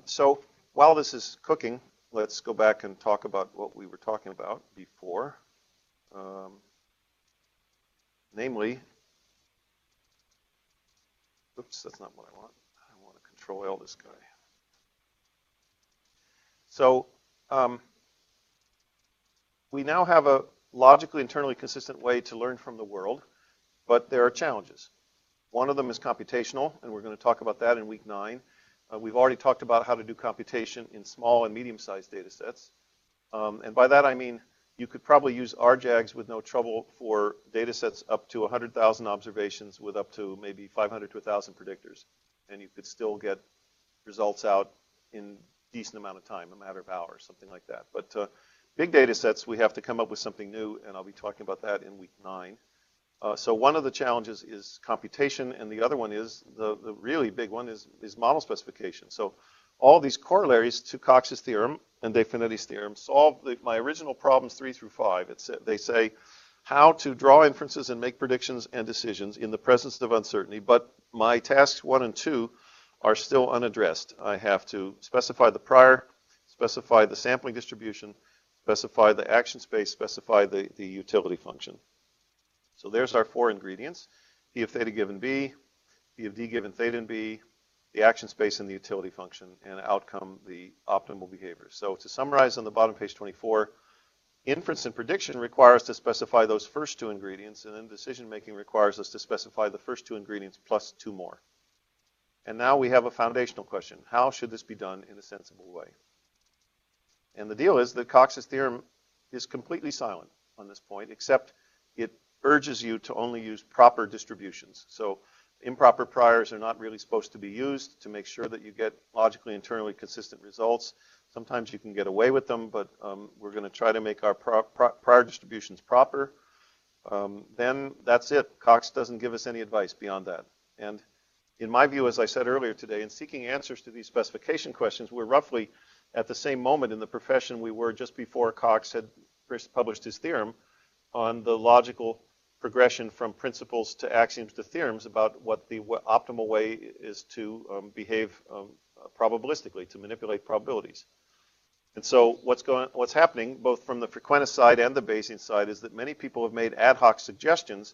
S1: So while this is cooking, let's go back and talk about what we were talking about before. Namely, oops, that's not what I want. I want to control L this guy. So we now have a logically internally consistent way to learn from the world, but there are challenges. One of them is computational, and we're going to talk about that in week 9. We've already talked about how to do computation in small and medium-sized data sets. And by that I mean you could probably use RJAGs with no trouble for data sets up to 100,000 observations with up to maybe 500 to 1,000 predictors. And you could still get results out in a decent amount of time, a matter of hours, something like that. But big data sets, we have to come up with something new, and I'll be talking about that in week 9. So one of the challenges is computation, and the other one is, the really big one is model specification. So all these corollaries to Cox's theorem and De Finiti's theorem solve my original problems 3 through 5. They say how to draw inferences and make predictions and decisions in the presence of uncertainty, but my tasks 1 and 2 are still unaddressed. I have to specify the prior, specify the sampling distribution, specify the action space, specify the utility function. So there's our 4 ingredients: P of theta given B, P of D given theta and B, the action space and the utility function, and outcome, the optimal behavior. So to summarize on the bottom page 24, inference and prediction require us to specify those first 2 ingredients, and then decision making requires us to specify the first 2 ingredients plus 2 more. And now we have a foundational question: how should this be done in a sensible way? And the deal is that Cox's theorem is completely silent on this point, except it urges you to only use proper distributions. So improper priors are not really supposed to be used to make sure that you get logically internally consistent results. Sometimes you can get away with them, but we're going to try to make our prior distributions proper. Then that's it. Cox doesn't give us any advice beyond that. And in my view, as I said earlier today, in seeking answers to these specification questions, we're roughly at the same moment in the profession we were just before Cox had first published his theorem on the logical progression from principles to axioms to theorems about what the optimal way is to behave probabilistically, to manipulate probabilities. And so what's happening, both from the frequentist side and the Bayesian side, is that many people have made ad hoc suggestions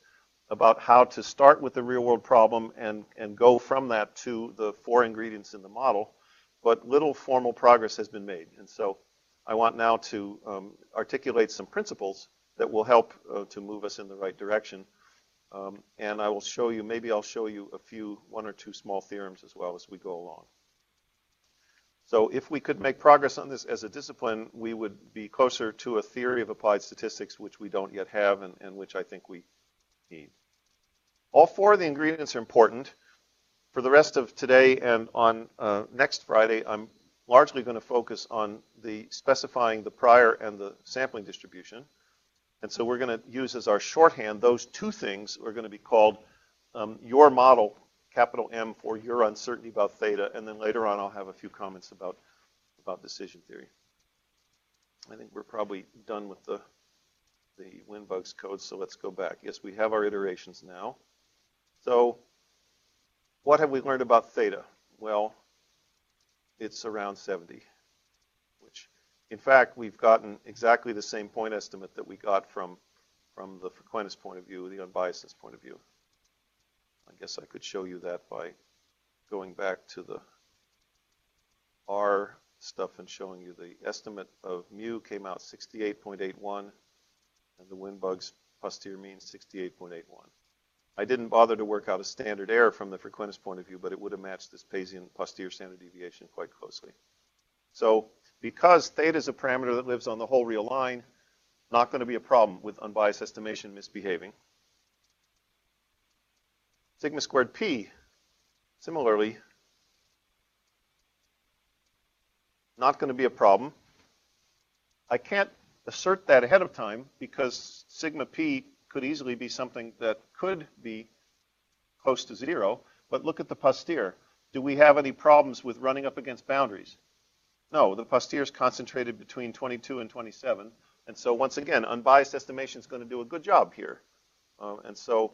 S1: about how to start with the real-world problem and go from that to the 4 ingredients in the model, but little formal progress has been made. And so I want now to articulate some principles that will help to move us in the right direction. And I will show you, maybe I'll show you a 1 or 2 small theorems as well as we go along. So if we could make progress on this as a discipline, we would be closer to a theory of applied statistics, which we don't yet have and which I think we need. All 4 of the ingredients are important. For the rest of today and on next Friday, I'm largely going to focus on specifying the prior and the sampling distribution. And so we're going to use as our shorthand those 2 things are going to be called your model, capital M, for your uncertainty about theta. And then later on, I'll have a few comments about decision theory. I think we're probably done with the WinBugs code, so let's go back. Yes, we have our iterations now. So what have we learned about theta? Well, it's around 70, which, in fact, we've gotten exactly the same point estimate that we got from the frequentist point of view, the unbiasedness point of view. I guess I could show you that by going back to the R stuff and showing you the estimate of mu came out 68.81, and the WinBugs posterior mean 68.81. I didn't bother to work out a standard error from the frequentist point of view, but it would have matched this Bayesian posterior standard deviation quite closely. So because theta is a parameter that lives on the whole real line, not going to be a problem with unbiased estimation misbehaving. Sigma squared p, similarly, not going to be a problem. I can't assert that ahead of time because sigma p could easily be something that could be close to 0, but look at the posterior. Do we have any problems with running up against boundaries? No, the posterior is concentrated between 22 and 27. And so once again, unbiased estimation is going to do a good job here. And so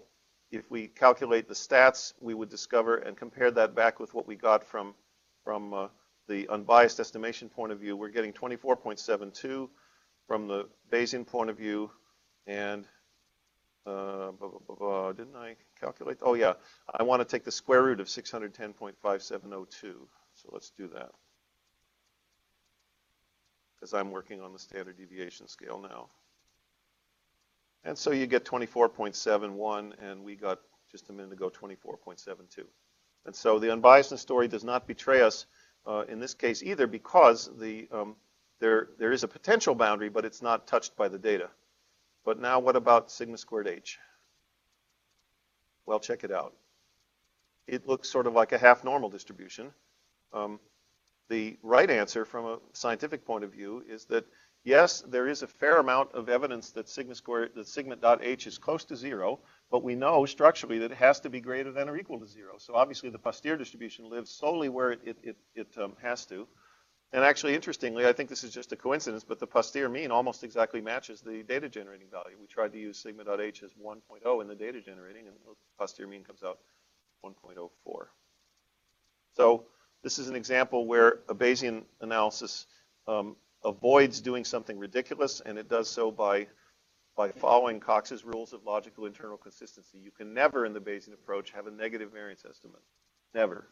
S1: if we calculate the stats, we would discover and compare that back with what we got from the unbiased estimation point of view. We're getting 24.72 from the Bayesian point of view. And didn't I calculate? Oh, yeah. I want to take the square root of 610.5702. So let's do that, because I'm working on the standard deviation scale now. And so you get 24.71, and we got just a minute ago 24.72. And so the unbiasedness story does not betray us in this case either, because there is a potential boundary, but it's not touched by the data. But now what about sigma squared h? Well, check it out. It looks sort of like a half normal distribution. The right answer from a scientific point of view is that, yes, there is a fair amount of evidence that sigma dot h is close to 0, but we know structurally that it has to be greater than or equal to 0. So obviously the posterior distribution lives solely where it has to. And actually, interestingly, I think this is just a coincidence, but the posterior mean almost exactly matches the data generating value. We tried to use sigma dot h as 1.0 in the data generating, and the posterior mean comes out 1.04. So this is an example where a Bayesian analysis avoids doing something ridiculous, and it does so by following Cox's rules of logical internal consistency. You can never, in the Bayesian approach, have a negative variance estimate. Never.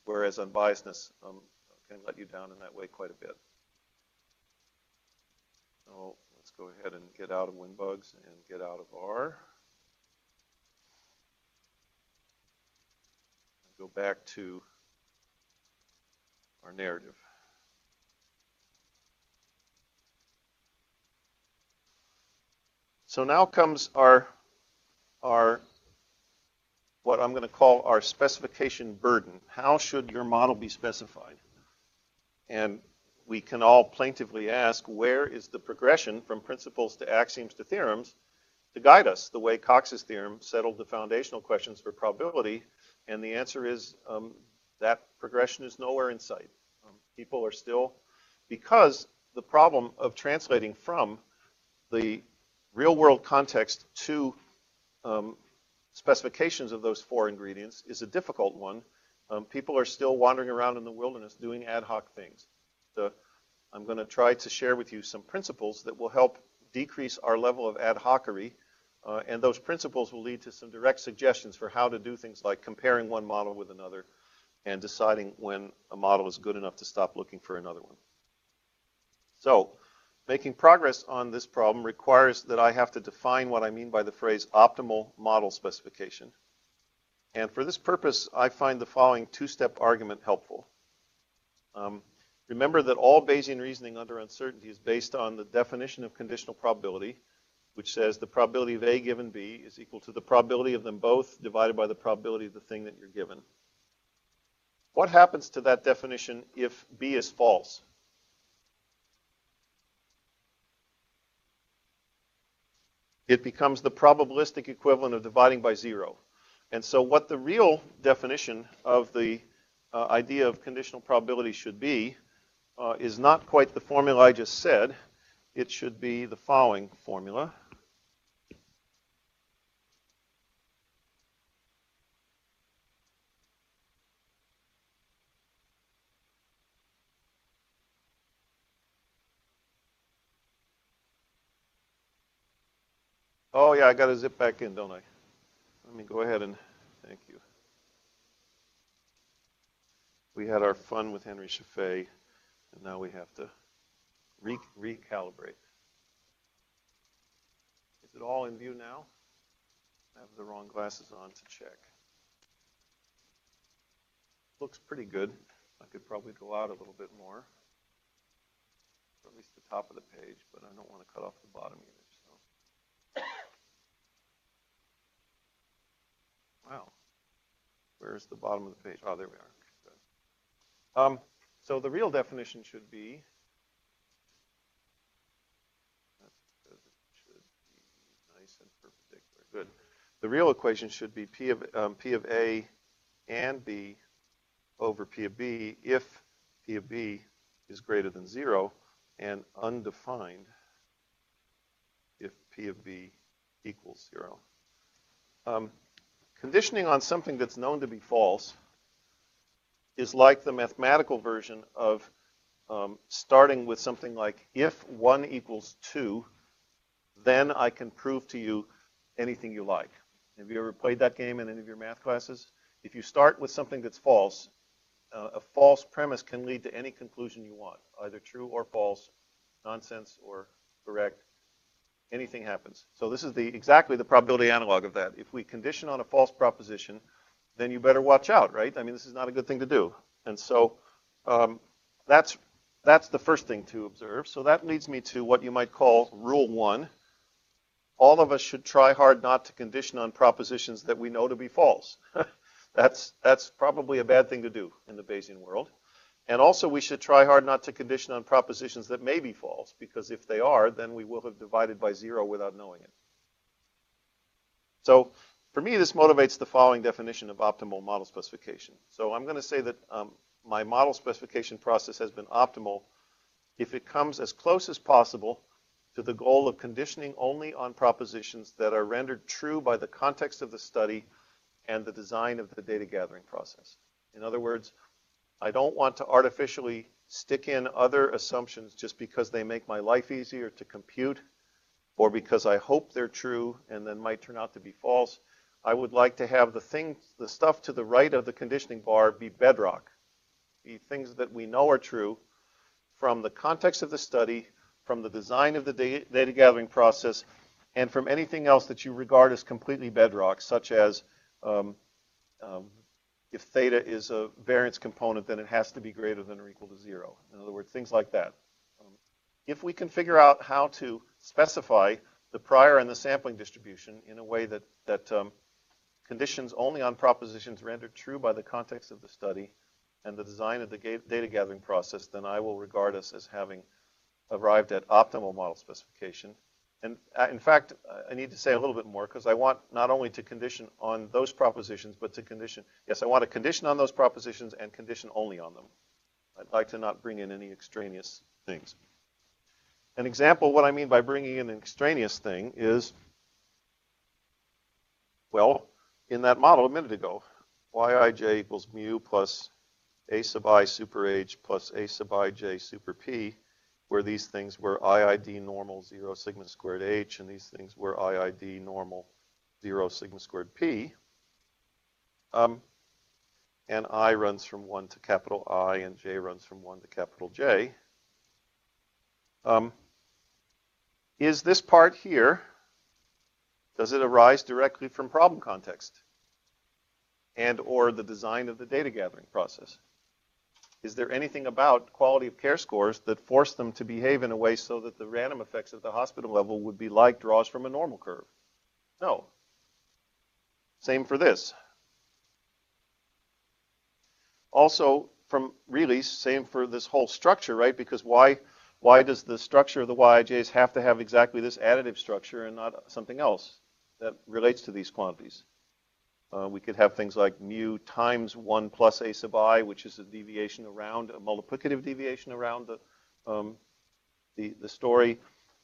S1: Whereas unbiasedness can let you down in that way quite a bit. So let's go ahead and get out of WinBugs and get out of R. Go back to our narrative. So now comes our what I'm going to call our specification burden. How should your model be specified? And we can all plaintively ask, where is the progression from principles to axioms to theorems to guide us, the way Cox's theorem settled the foundational questions for probability? And the answer is that progression is nowhere in sight. People are still, because the problem of translating from the real-world context to specifications of those four ingredients is a difficult one. People are still wandering around in the wilderness doing ad hoc things. So I'm going to try to share with you some principles that will help decrease our level of ad hocery, and those principles will lead to some direct suggestions for how to do things like comparing one model with another and deciding when a model is good enough to stop looking for another one. So making progress on this problem requires that I have to define what I mean by the phrase optimal model specification. And for this purpose, I find the following two-step argument helpful. Remember that all Bayesian reasoning under uncertainty is based on the definition of conditional probability, which says the probability of A given B is equal to the probability of them both divided by the probability of the thing that you're given. What happens to that definition if B is false? It becomes the probabilistic equivalent of dividing by 0. And so what the real definition of the idea of conditional probability should be is not quite the formula I just said. It should be the following formula. Oh, yeah, I got to zip back in, don't I? Let me go ahead and thank you. We had our fun with Henry Chaffee, and now we have to recalibrate. Is it all in view now? I have the wrong glasses on to check. Looks pretty good. I could probably go out a little bit more, or at least the top of the page, but I don't want to cut off the bottom either. So. Wow. Where's the bottom of the page? Oh, there we are. Good. So the real definition should be, that's because it should be nice and perpendicular. Good. The real equation should be P of A and B over P of B if P of B is greater than 0, and undefined if P of B equals 0. Conditioning on something that's known to be false is like the mathematical version of starting with something like, if 1 equals 2, then I can prove to you anything you like. Have you ever played that game in any of your math classes? If you start with something that's false, a false premise can lead to any conclusion you want, either true or false, nonsense or correct. Anything happens. So this is exactly the probability analog of that. If we condition on a false proposition, then you better watch out, right? I mean, this is not a good thing to do. And so that's the first thing to observe. So that leads me to what you might call rule 1. All of us should try hard not to condition on propositions that we know to be false. That's probably a bad thing to do in the Bayesian world. And also we should try hard not to condition on propositions that may be false, because if they are, then we will have divided by 0 without knowing it. So for me, this motivates the following definition of optimal model specification. So I'm going to say that my model specification process has been optimal if it comes as close as possible to the goal of conditioning only on propositions that are rendered true by the context of the study and the design of the data gathering process. In other words, I don't want to artificially stick in other assumptions just because they make my life easier to compute, or because I hope they're true and then might turn out to be false. I would like to have the stuff to the right of the conditioning bar be bedrock, be things that we know are true from the context of the study, from the design of the data gathering process, and from anything else that you regard as completely bedrock, such as if theta is a variance component, then it has to be greater than or equal to 0. In other words, things like that. If we can figure out how to specify the prior and the sampling distribution in a way that conditions only on propositions rendered true by the context of the study and the design of the data gathering process, then I will regard us as having arrived at optimal model specification. And in fact, I need to say a little bit more, because I want not only to condition on those propositions, but to condition, yes, I want to condition on those propositions and condition only on them. I'd like to not bring in any extraneous things. An example of what I mean by bringing in an extraneous thing is, well, in that model a minute ago, Yij equals mu plus a sub I super h plus a sub ij super p, where these things were IID normal 0 sigma squared h, and these things were IID normal 0 sigma squared p. And I runs from 1 to capital I, and j runs from 1 to capital J. Is this part here, does it arise directly from problem context and or the design of the data gathering process? Is there anything about quality of care scores that force them to behave in a way so that the random effects at the hospital level would be like draws from a normal curve? No. Same for this. Also, same for this whole structure, right? Because why does the structure of the Yij's have to have exactly this additive structure and not something else that relates to these quantities? We could have things like mu times 1 plus a sub I, which is a deviation around, a multiplicative deviation around the story.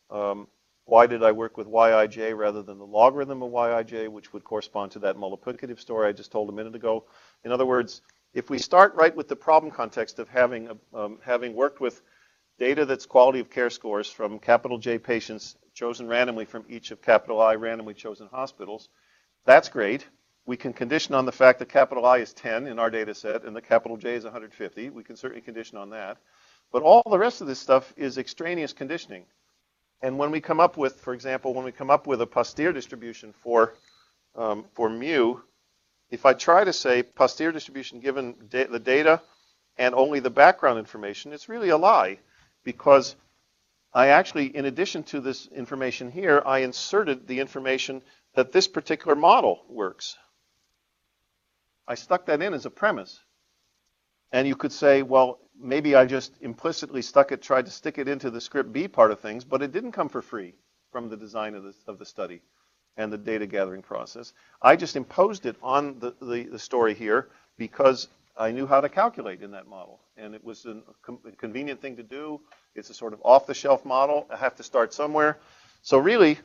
S1: Why did I work with Yij rather than the logarithm of Yij, which would correspond to that multiplicative story I just told a minute ago? In other words, if we start right with the problem context of having worked with data that's quality of care scores from capital J patients chosen randomly from each of capital I randomly chosen hospitals, that's great. We can condition on the fact that capital I is 10 in our data set and the capital J is 150. We can certainly condition on that. But all the rest of this stuff is extraneous conditioning. And when we come up with, for example, when we come up with a posterior distribution for mu, if I try to say posterior distribution given the data and only the background information, it's really a lie, because I actually, in addition to this information here, I inserted the information that this particular model works. I stuck that in as a premise. And you could say, well, maybe I just implicitly tried to stick it into the script B part of things, but it didn't come for free from the design of the study and the data gathering process. I just imposed it on the story here because I knew how to calculate in that model. And it was a convenient thing to do. It's a sort of off-the-shelf model. I have to start somewhere. So really,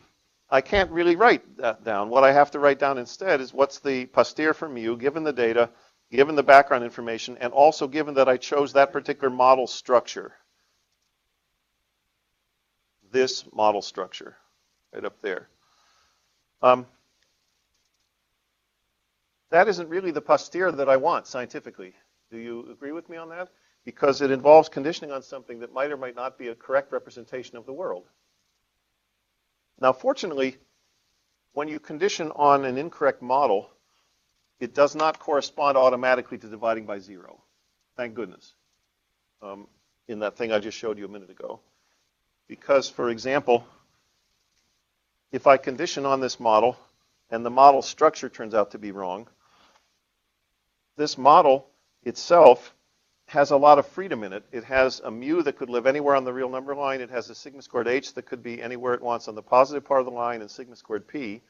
S1: I can't really write that down. What I have to write down instead is what's the posterior for mu, given the data, given the background information, and also given that I chose that particular model structure. This model structure, right up there. That isn't really the posterior that I want scientifically. Do you agree with me on that? Because it involves conditioning on something that might or might not be a correct representation of the world. Now, fortunately, when you condition on an incorrect model, it does not correspond automatically to dividing by 0. Thank goodness. In that thing I just showed you a minute ago. Because, for example, if I condition on this model and the model structure turns out to be wrong, this model itself has a lot of freedom in it. It has a mu that could live anywhere on the real number line. It has a sigma squared h that could be anywhere it wants on the positive part of the line, and sigma squared p.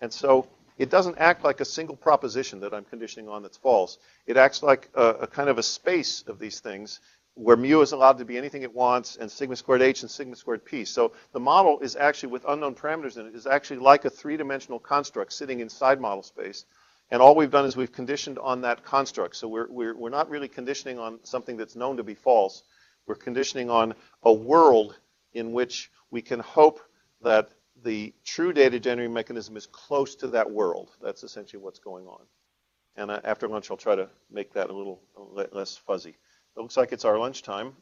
S1: And so it doesn't act like a single proposition that I'm conditioning on that's false. It acts like a kind of a space of these things where mu is allowed to be anything it wants, and sigma squared h and sigma squared p. So the model is actually, with unknown parameters in it, is actually like a three-dimensional construct sitting inside model space. And all we've done is we've conditioned on that construct. So we're not really conditioning on something that's known to be false. We're conditioning on a world in which we can hope that the true data generating mechanism is close to that world. That's essentially what's going on. And after lunch, I'll try to make that a little less fuzzy. It looks like it's our lunchtime.